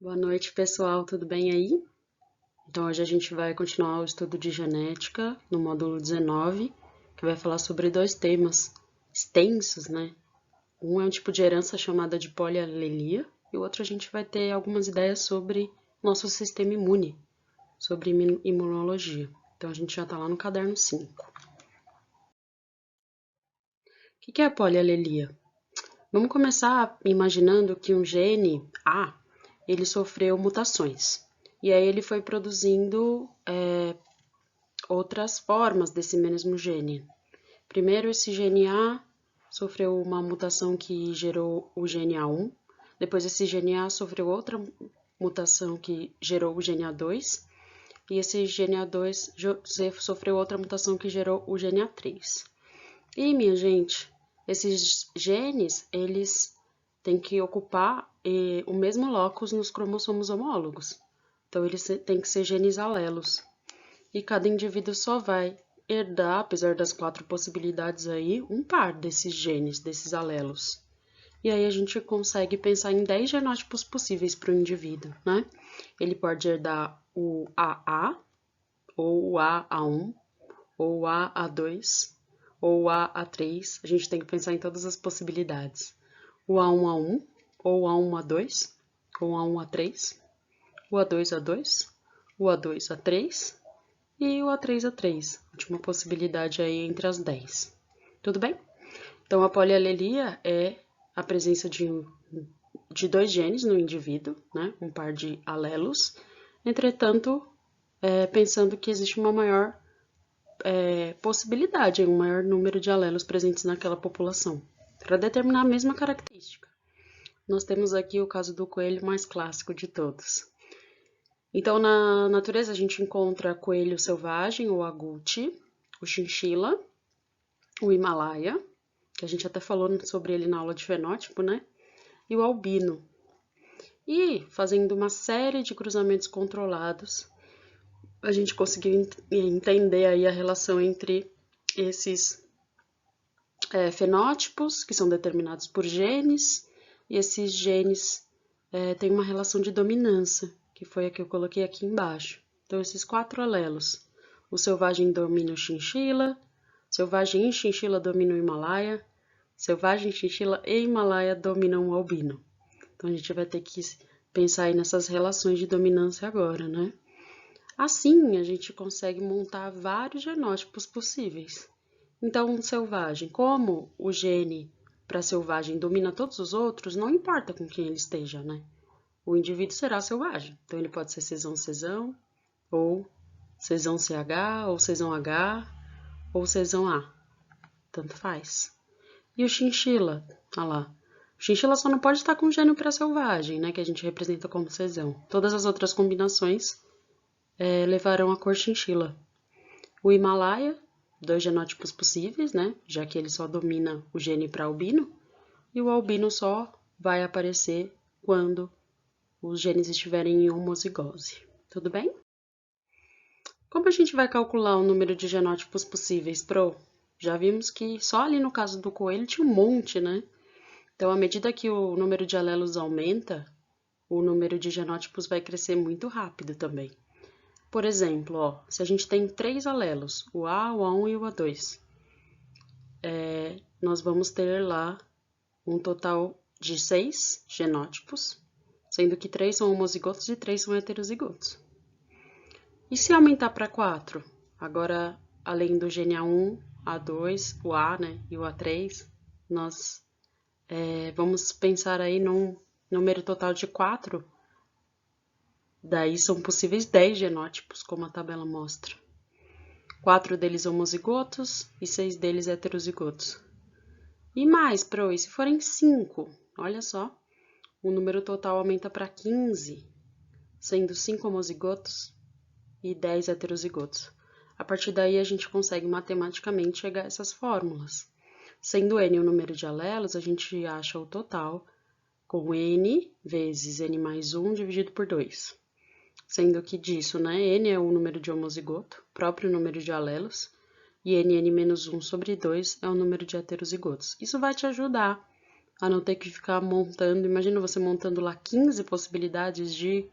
Boa noite, pessoal, tudo bem aí? Então, hoje a gente vai continuar o estudo de genética no módulo 19, que vai falar sobre dois temas extensos, né? Um é um tipo de herança chamada de polialelia, e o outro a gente vai ter algumas ideias sobre nosso sistema imune, sobre imunologia. Então, a gente já está lá no caderno 5. O que é a polialelia? Vamos começar imaginando que um gene A, ele sofreu mutações. E aí ele foi produzindo outras formas desse mesmo gene. Primeiro, esse gene A sofreu uma mutação que gerou o gene A1. Depois, esse gene A sofreu outra mutação que gerou o gene A2. E esse gene A2 sofreu outra mutação que gerou o gene A3. E, minha gente, esses genes, eles têm que ocupar o mesmo locus nos cromossomos homólogos. Então, eles têm que ser genes alelos. E cada indivíduo só vai herdar, apesar das 4 possibilidades aí, um par desses genes, desses alelos. E aí a gente consegue pensar em 10 genótipos possíveis para o indivíduo, né? Ele pode herdar o AA, ou o AA1, ou o AA2, ou o AA3. A gente tem que pensar em todas as possibilidades. O A1A1, ou o A1A2, ou o A1A3, o A2A2, o A2A3 e o A3A3, última possibilidade aí entre as 10. Tudo bem? Então, a polialelia é a presença de dois genes no indivíduo, né? Um par de alelos. Entretanto, pensando que existe uma maior possibilidade, um maior número de alelos presentes naquela população, para determinar a mesma característica. Nós temos aqui o caso do coelho mais clássico de todos. Então, na natureza, a gente encontra coelho selvagem, ou agouti, o chinchila, o Himalaia, que a gente até falou sobre ele na aula de fenótipo, né? E o albino. E, fazendo uma série de cruzamentos controlados, a gente conseguiu entender aí a relação entre esses fenótipos, que são determinados por genes, e esses genes têm uma relação de dominância, que foi a que eu coloquei aqui embaixo. Então, esses 4 alelos. O selvagem domina o chinchila, selvagem e chinchila dominam o Himalaia, selvagem, chinchila e Himalaia dominam o albino. Então, a gente vai ter que pensar aí nessas relações de dominância agora, né? Assim, a gente consegue montar vários genótipos possíveis. Então, um selvagem, como o gene para selvagem domina todos os outros, não importa com quem ele esteja, né? O indivíduo será selvagem. Então, ele pode ser cesão, ou cesão CH, ou cesão H, ou cesão A. Tanto faz. E o chinchila? Olha lá. O chinchila só não pode estar com gênio para selvagem, né? Que a gente representa como cesão. Todas as outras combinações levarão a cor chinchila. O Himalaia, 2 genótipos possíveis, né? Já que ele só domina o gene para albino. E o albino só vai aparecer quando os genes estiverem em homozigose. Tudo bem? Como a gente vai calcular o número de genótipos possíveis, Pro? Já vimos que só ali no caso do coelho tinha um monte, né? Então, à medida que o número de alelos aumenta, o número de genótipos vai crescer muito rápido também. Por exemplo, ó, se a gente tem 3 alelos, o A, o A1 e o A2, nós vamos ter lá um total de 6 genótipos, sendo que 3 são homozigotos e 3 são heterozigotos. E se aumentar para 4? Agora, além do gene A1, A2, o A, né, e o A3, nós vamos pensar aí num número total de 4. Daí são possíveis 10 genótipos, como a tabela mostra. 4 deles homozigotos e 6 deles heterozigotos. E mais, Pro, e se forem 5? Olha só, o número total aumenta para 15, sendo 5 homozigotos e 10 heterozigotos. A partir daí, a gente consegue matematicamente chegar a essas fórmulas. Sendo n o número de alelos, a gente acha o total com n vezes n mais 1 dividido por 2. Sendo que disso, né, n é o número de homozigoto, próprio número de alelos, e nn menos 1 sobre 2 é o número de heterozigotos. Isso vai te ajudar a não ter que ficar montando. Imagina você montando lá 15 possibilidades de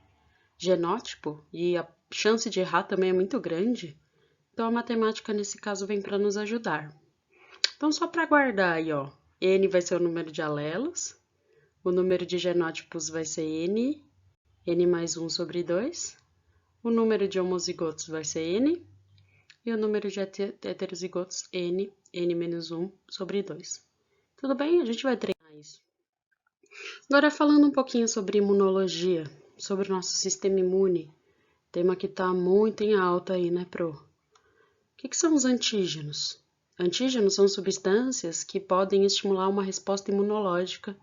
genótipo e a chance de errar também é muito grande. Então a matemática nesse caso vem para nos ajudar. Então só para guardar aí, ó, N vai ser o número de alelos, o número de genótipos vai ser N mais 1 sobre 2, o número de homozigotos vai ser N, e o número de heterozigotos N menos 1 sobre 2. Tudo bem? A gente vai treinar isso. Agora falando um pouquinho sobre imunologia, sobre o nosso sistema imune, tema que está muito em alta aí, né, Pro? O que são os antígenos? Antígenos são substâncias que podem estimular uma resposta imunológica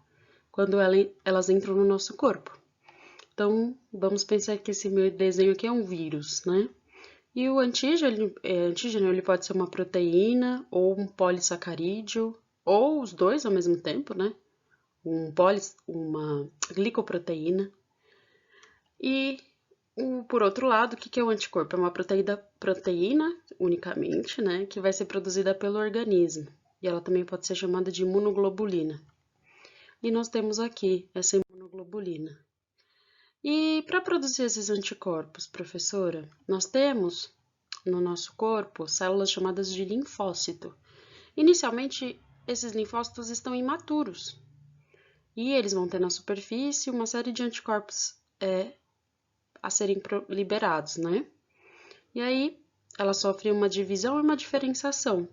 quando elas entram no nosso corpo. Então, vamos pensar que esse meu desenho aqui é um vírus, né? E o antígeno ele pode ser uma proteína ou um polissacarídeo, ou os dois ao mesmo tempo, né? Uma glicoproteína. E, por outro lado, o que é o anticorpo? É uma proteína unicamente, né? Que vai ser produzida pelo organismo. E ela também pode ser chamada de imunoglobulina. E nós temos aqui essa imunoglobulina. E para produzir esses anticorpos, professora, nós temos no nosso corpo células chamadas de linfócito. Inicialmente, esses linfócitos estão imaturos e eles vão ter na superfície uma série de anticorpos a serem liberados, né? E aí, ela sofre uma divisão e uma diferenciação.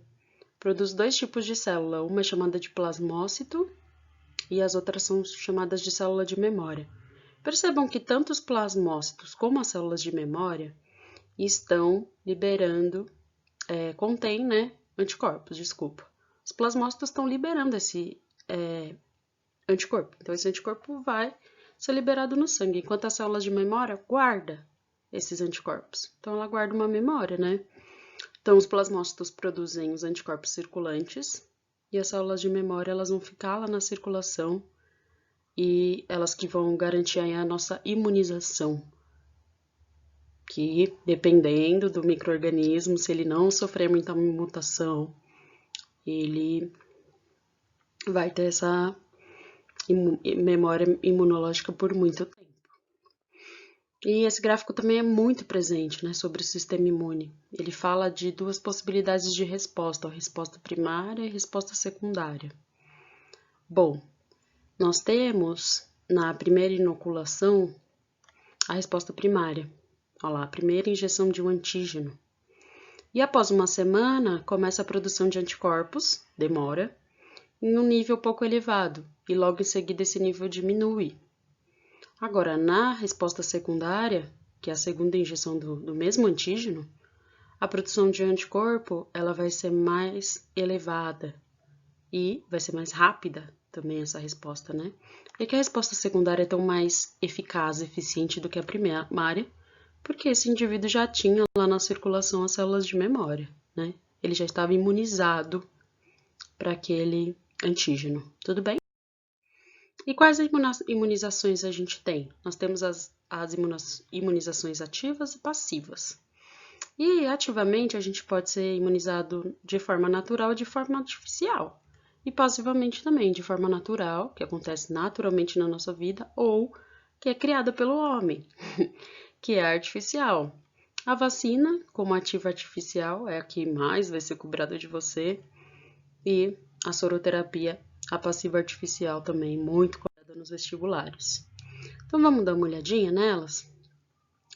Produz dois tipos de célula, uma é chamada de plasmócito e as outras são chamadas de célula de memória. Percebam que tanto os plasmócitos como as células de memória estão liberando, contém, né, anticorpos, desculpa. Os plasmócitos estão liberando esse anticorpo. Então, esse anticorpo vai ser liberado no sangue, enquanto as células de memória guarda esses anticorpos. Então, ela guarda uma memória, né? Então, os plasmócitos produzem os anticorpos circulantes e as células de memória, elas vão ficar lá na circulação e elas que vão garantir aí a nossa imunização, que dependendo do micro-organismo, se ele não sofrer muita mutação, ele vai ter essa memória imunológica por muito tempo. E esse gráfico também é muito presente, né, sobre o sistema imune. Ele fala de duas possibilidades de resposta, a resposta primária e a resposta secundária. Bom, nós temos na primeira inoculação a resposta primária. Olha lá, a primeira injeção de um antígeno. E após uma semana, começa a produção de anticorpos, demora, em um nível pouco elevado, e logo em seguida esse nível diminui. Agora, na resposta secundária, que é a segunda injeção do mesmo antígeno, a produção de anticorpo ela vai ser mais elevada e vai ser mais rápida também essa resposta, né? E que a resposta secundária é tão mais eficaz, eficiente do que a primária, porque esse indivíduo já tinha lá na circulação as células de memória, né? Ele já estava imunizado para aquele antígeno, tudo bem? E quais imunizações a gente tem? Nós temos as imunizações ativas e passivas. E ativamente a gente pode ser imunizado de forma natural e de forma artificial. E passivamente também, de forma natural, que acontece naturalmente na nossa vida, ou que é criada pelo homem, que é artificial. A vacina, como ativa artificial, é a que mais vai ser cobrada de você. E a soroterapia, a passiva artificial também, muito cobrada nos vestibulares. Então, vamos dar uma olhadinha nelas?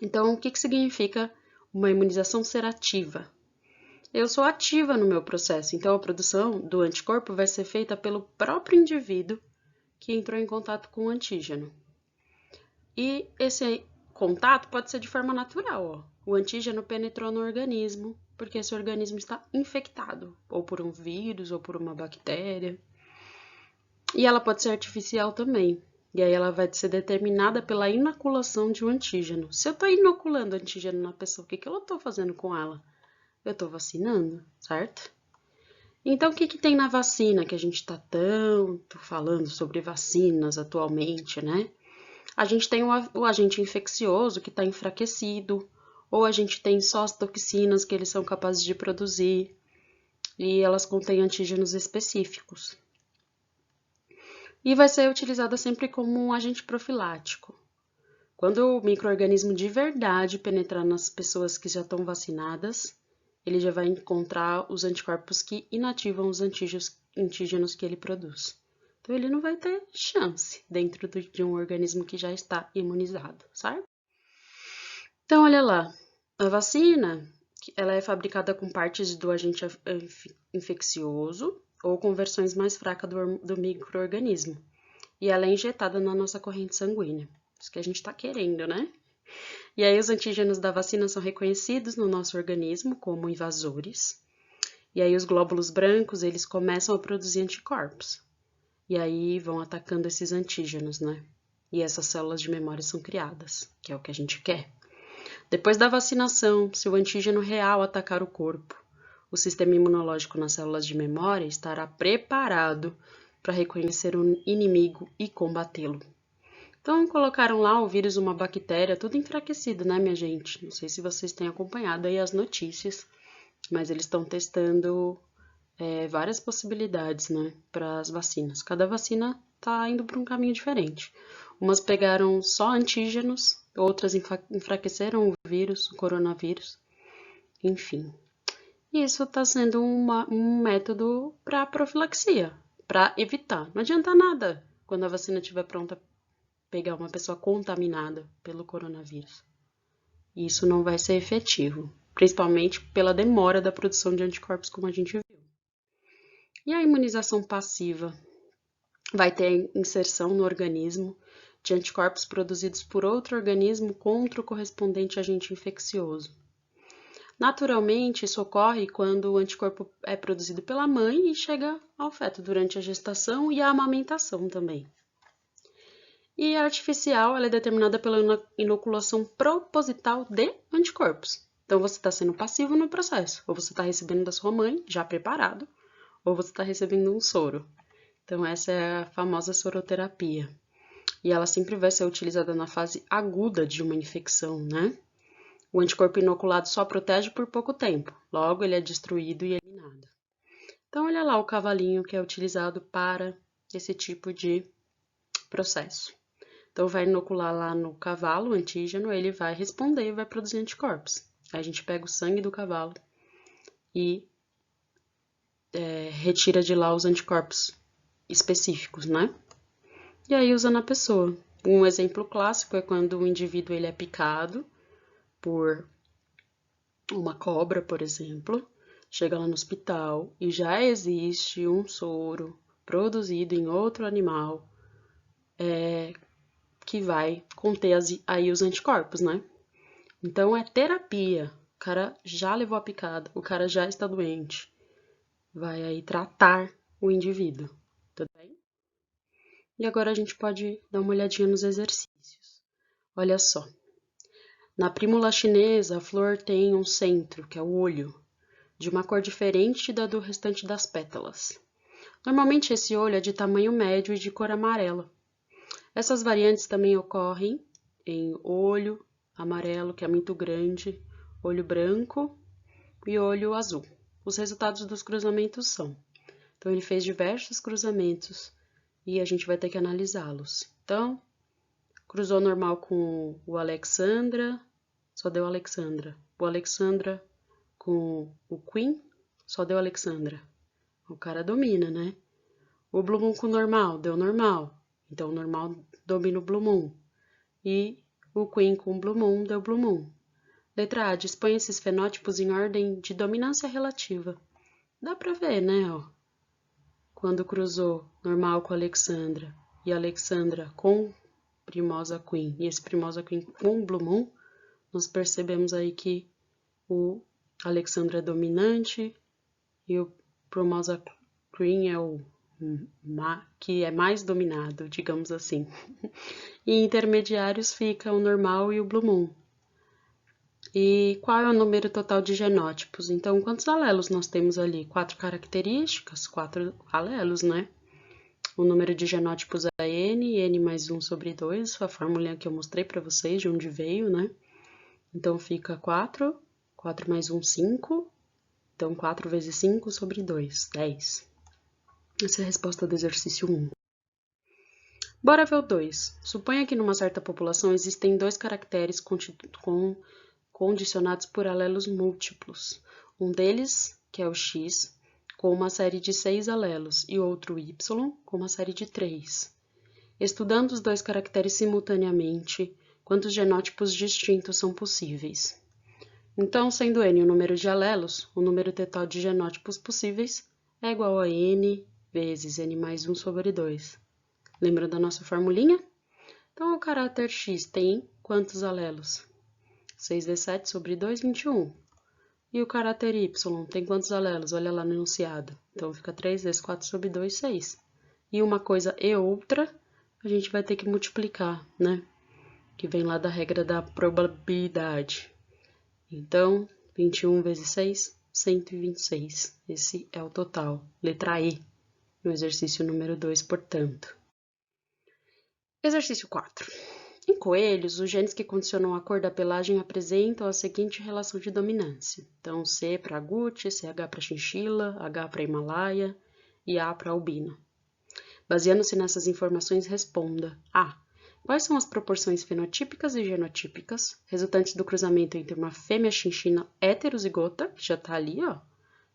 Então, o que significa uma imunização ser ativa? Eu sou ativa no meu processo, então a produção do anticorpo vai ser feita pelo próprio indivíduo que entrou em contato com o antígeno. E esse contato pode ser de forma natural, ó. O antígeno penetrou no organismo, porque esse organismo está infectado, ou por um vírus, ou por uma bactéria. E ela pode ser artificial também. E aí ela vai ser determinada pela inoculação de um antígeno. Se eu estou inoculando antígeno na pessoa, o que eu estou fazendo com ela? Eu estou vacinando, certo? Então, o que tem na vacina que a gente está tanto falando sobre vacinas atualmente, né? A gente tem o agente infeccioso que está enfraquecido, ou a gente tem só as toxinas que eles são capazes de produzir, e elas contêm antígenos específicos. E vai ser utilizada sempre como um agente profilático. Quando o micro-organismo de verdade penetrar nas pessoas que já estão vacinadas, ele já vai encontrar os anticorpos que inativam os antígenos que ele produz. Então, ele não vai ter chance dentro de um organismo que já está imunizado, certo? Então, olha lá, a vacina, ela é fabricada com partes do agente infeccioso ou com versões mais fracas do micro-organismo. E ela é injetada na nossa corrente sanguínea. Isso que a gente está querendo, né? E aí os antígenos da vacina são reconhecidos no nosso organismo como invasores. E aí os glóbulos brancos, eles começam a produzir anticorpos. E aí vão atacando esses antígenos, né? E essas células de memória são criadas, que é o que a gente quer. Depois da vacinação, se o antígeno real atacar o corpo, o sistema imunológico nas células de memória estará preparado para reconhecer o inimigo e combatê-lo. Então, colocaram lá o vírus, uma bactéria, tudo enfraquecido, né, minha gente? Não sei se vocês têm acompanhado aí as notícias, mas eles estão testando várias possibilidades, né, para as vacinas. Cada vacina está indo para um caminho diferente. Umas pegaram só antígenos, outras enfraqueceram o vírus, o coronavírus, enfim. E isso está sendo um método para profilaxia, para evitar. Não adianta nada quando a vacina estiver pronta pegar uma pessoa contaminada pelo coronavírus. Isso não vai ser efetivo, principalmente pela demora da produção de anticorpos, como a gente viu. E a imunização passiva vai ter a inserção no organismo de anticorpos produzidos por outro organismo contra o correspondente agente infeccioso. Naturalmente, isso ocorre quando o anticorpo é produzido pela mãe e chega ao feto durante a gestação e a amamentação também. E a artificial, ela é determinada pela inoculação proposital de anticorpos. Então, você está sendo passivo no processo. Ou você está recebendo da sua mãe, já preparado, ou você está recebendo um soro. Então, essa é a famosa soroterapia. E ela sempre vai ser utilizada na fase aguda de uma infecção, né? O anticorpo inoculado só protege por pouco tempo. Logo, ele é destruído e eliminado. Então, olha lá o cavalinho que é utilizado para esse tipo de processo. Então, vai inocular lá no cavalo o antígeno, ele vai responder e vai produzir anticorpos. Aí a gente pega o sangue do cavalo e retira de lá os anticorpos específicos, né? E aí usa na pessoa. Um exemplo clássico é quando o indivíduo ele é picado por uma cobra, por exemplo, chega lá no hospital e já existe um soro produzido em outro animal que vai conter aí os anticorpos, né? Então é terapia. O cara já levou a picada, o cara já está doente. Vai aí tratar o indivíduo, tudo bem? E agora a gente pode dar uma olhadinha nos exercícios. Olha só. Na prímula chinesa, a flor tem um centro, que é o olho, de uma cor diferente da do restante das pétalas. Normalmente esse olho é de tamanho médio e de cor amarela. Essas variantes também ocorrem em olho amarelo, que é muito grande, olho branco e olho azul. Os resultados dos cruzamentos são. Então, ele fez diversos cruzamentos e a gente vai ter que analisá-los. Então, cruzou normal com o Alexandra, só deu Alexandra. O Alexandra com o Queen, só deu Alexandra. O cara domina, né? O Blue Moon com o normal, deu normal. Então, o normal domina o Blue Moon. E o Queen com o Blue Moon, deu Blue Moon. Letra A, dispõe esses fenótipos em ordem de dominância relativa. Dá pra ver, né, ó. Quando cruzou normal com Alexandra e Alexandra com Primosa Queen e esse Primosa Queen com Blue Moon, nós percebemos aí que o Alexandra é dominante e o Primosa Queen é o que é mais dominado, digamos assim. E intermediários fica o normal e o Blue Moon. E qual é o número total de genótipos? Então, quantos alelos nós temos ali? 4 características, 4 alelos, né? O número de genótipos é N mais 1 sobre 2, foi a fórmula que eu mostrei para vocês, de onde veio, né? Então, fica 4, 4 mais 1, 5. Então, 4 vezes 5 sobre 2, 10. Essa é a resposta do exercício 1. Bora ver o 2. Suponha que numa certa população existem 2 caracteres condicionados por alelos múltiplos. Um deles, que é o X, com uma série de 6 alelos, e outro Y, com uma série de 3. Estudando os 2 caracteres simultaneamente, quantos genótipos distintos são possíveis? Então, sendo n o número de alelos, o número total de genótipos possíveis é igual a n vezes n mais 1 sobre 2. Lembra da nossa formulinha? Então, o caráter x tem quantos alelos? 6 vezes 7 sobre 2, 21. E o caráter y tem quantos alelos? Olha lá no enunciado. Então, fica 3 vezes 4 sobre 2, 6. E uma coisa e outra, a gente vai ter que multiplicar, né? Que vem lá da regra da probabilidade. Então, 21 vezes 6, 126. Esse é o total. Letra E, no exercício número 2, portanto. Exercício 4. Em coelhos, os genes que condicionam a cor da pelagem apresentam a seguinte relação de dominância. Então, C para agute, CH para chinchila, H para Himalaia e A para albino. Baseando-se nessas informações, responda: A. Quais são as proporções fenotípicas e genotípicas resultantes do cruzamento entre uma fêmea chinchila heterozigota, que já está ali, ó,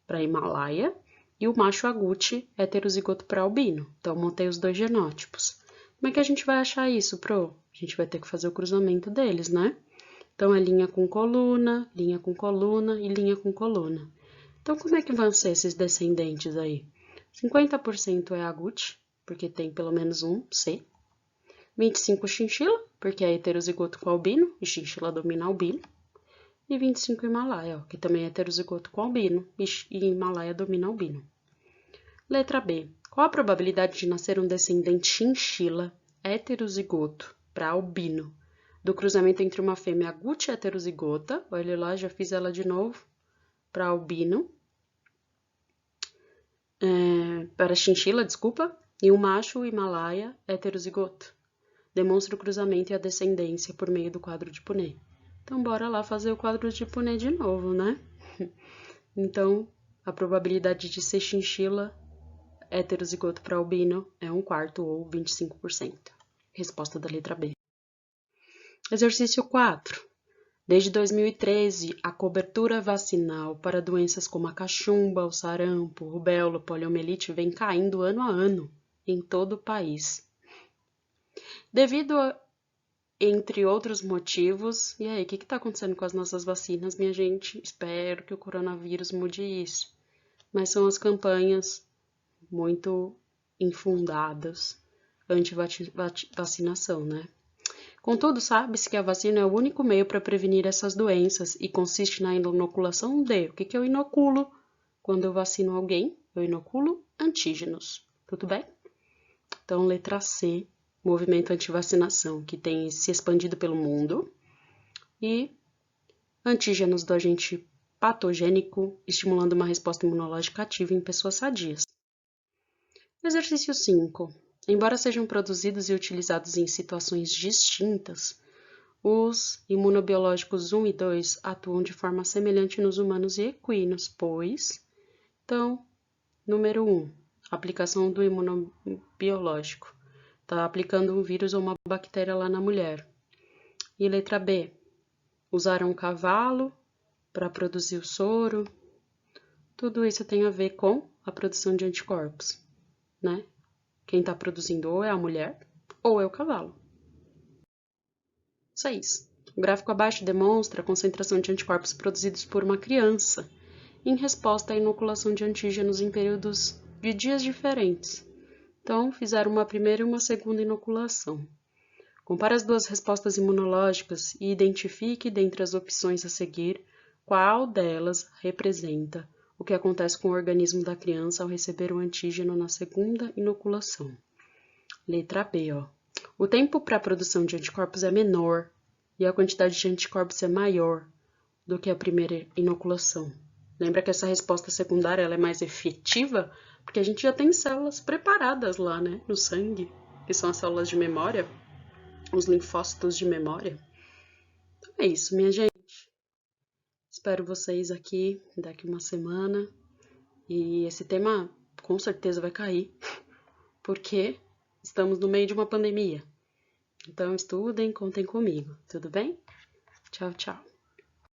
para Himalaia, e o macho agute heterozigoto para albino? Então, montei os 2 genótipos. Como é que a gente vai achar isso, Pro? A gente vai ter que fazer o cruzamento deles, né? Então, é linha com coluna e linha com coluna. Então, como é que vão ser esses descendentes aí? 50% é agute, porque tem pelo menos um C. 25 chinchila, porque é heterozigoto com albino, e chinchila domina albino. E 25 Himalaia, ó, que também é heterozigoto com albino, e Himalaia domina albino. Letra B. Qual a probabilidade de nascer um descendente chinchila heterozigoto para albino do cruzamento entre uma fêmea agute heterozigota, olha lá, já fiz ela de novo, para albino, para chinchila, desculpa, e um macho Himalaia heterozigoto? Demonstra o cruzamento e a descendência por meio do quadro de Punnett. Então, bora lá fazer o quadro de Punnett de novo, né? Então, a probabilidade de ser chinchila heterozigoto para albino é 1/4 ou 25%. Resposta da letra B. Exercício 4. Desde 2013, a cobertura vacinal para doenças como a cachumba, o sarampo, rubéola, poliomielite vem caindo ano a ano em todo o país. Devido a, entre outros motivos, e aí, o que está acontecendo com as nossas vacinas, minha gente? Espero que o coronavírus mude isso. Mas são as campanhas muito infundadas anti-vacinação, né? Contudo, sabe-se que a vacina é o único meio para prevenir essas doenças e consiste na inoculação de... O que eu inoculo quando eu vacino alguém? Eu inoculo antígenos, tudo bem? Então, letra C, movimento anti-vacinação, que tem se expandido pelo mundo, e antígenos do agente patogênico, estimulando uma resposta imunológica ativa em pessoas sadias. Exercício 5. Embora sejam produzidos e utilizados em situações distintas, os imunobiológicos 1 e 2 atuam de forma semelhante nos humanos e equinos, pois... Então, número 1, aplicação do imunobiológico. Está aplicando um vírus ou uma bactéria lá na mulher. E letra B, usaram um cavalo para produzir o soro. Tudo isso tem a ver com a produção de anticorpos, né? Quem está produzindo ou é a mulher ou é o cavalo. 6. O gráfico abaixo demonstra a concentração de anticorpos produzidos por uma criança em resposta à inoculação de antígenos em períodos de dias diferentes. Então, fizeram uma primeira e uma segunda inoculação. Compare as duas respostas imunológicas e identifique, dentre as opções a seguir, qual delas representa o que acontece com o organismo da criança ao receber o antígeno na segunda inoculação. Letra B, ó. O tempo para a produção de anticorpos é menor e a quantidade de anticorpos é maior do que a primeira inoculação. Lembra que essa resposta secundária ela é mais efetiva? Porque a gente já tem células preparadas lá, né, no sangue, que são as células de memória, os linfócitos de memória. Então é isso, minha gente. Espero vocês aqui daqui uma semana. E esse tema com certeza vai cair, porque estamos no meio de uma pandemia. Então, estudem, contem comigo, tudo bem? Tchau, tchau.